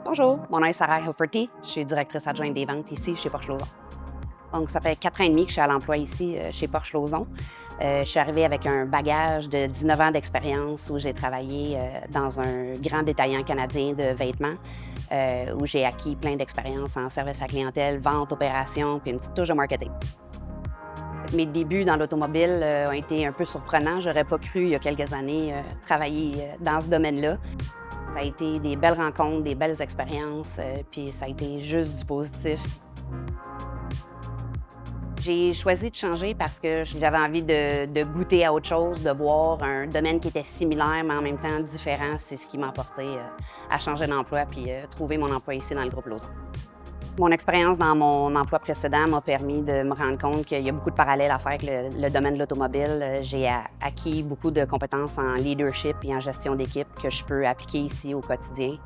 Bonjour, mon nom est Sarah Hilferty. Je suis directrice adjointe des ventes ici chez Porsche Lauzon. Donc, ça fait 4 ans et demi que je suis à l'emploi ici chez Porsche Lauzon. Je suis arrivée avec un bagage de 19 ans d'expérience où j'ai travaillé dans un grand détaillant canadien de vêtements, où j'ai acquis plein d'expériences en service à la clientèle, vente, opération, puis une petite touche de marketing. Mes débuts dans l'automobile ont été un peu surprenants. J'aurais pas cru, il y a quelques années, travailler dans ce domaine-là. Ça a été des belles rencontres, des belles expériences, puis ça a été juste du positif. J'ai choisi de changer parce que j'avais envie de goûter à autre chose, de voir un domaine qui était similaire, mais en même temps différent. C'est ce qui m'a porté à changer d'emploi puis trouver mon emploi ici dans le groupe Lauzon. Mon expérience dans mon emploi précédent m'a permis de me rendre compte qu'il y a beaucoup de parallèles à faire avec le domaine de l'automobile. J'ai acquis beaucoup de compétences en leadership et en gestion d'équipe que je peux appliquer ici au quotidien.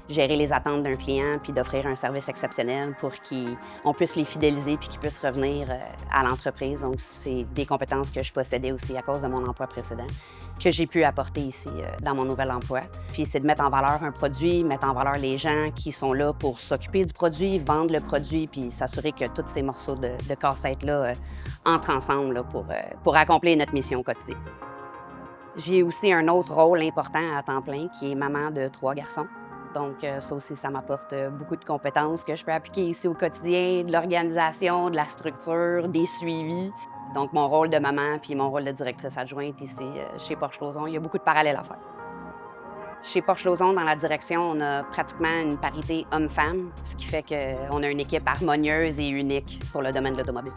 Gérer les attentes d'un client puis d'offrir un service exceptionnel pour qu'on puisse les fidéliser puis qu'ils puissent revenir à l'entreprise. Donc, c'est des compétences que je possédais aussi à cause de mon emploi précédent que j'ai pu apporter ici dans mon nouvel emploi. Puis c'est de mettre en valeur un produit, mettre en valeur les gens qui sont là pour s'occuper du produit, vendre le produit, puis s'assurer que tous ces morceaux de casse-tête-là entrent ensemble là, pour accomplir notre mission au quotidien. J'ai aussi un autre rôle important à temps plein qui est maman de 3 garçons. Donc, ça aussi, ça m'apporte beaucoup de compétences que je peux appliquer ici au quotidien, de l'organisation, de la structure, des suivis. Donc, mon rôle de maman puis mon rôle de directrice adjointe ici chez Porsche Lauzon, il y a beaucoup de parallèles à faire. Chez Porsche Lauzon, dans la direction, on a pratiquement une parité homme-femme, ce qui fait qu'on a une équipe harmonieuse et unique pour le domaine de l'automobile.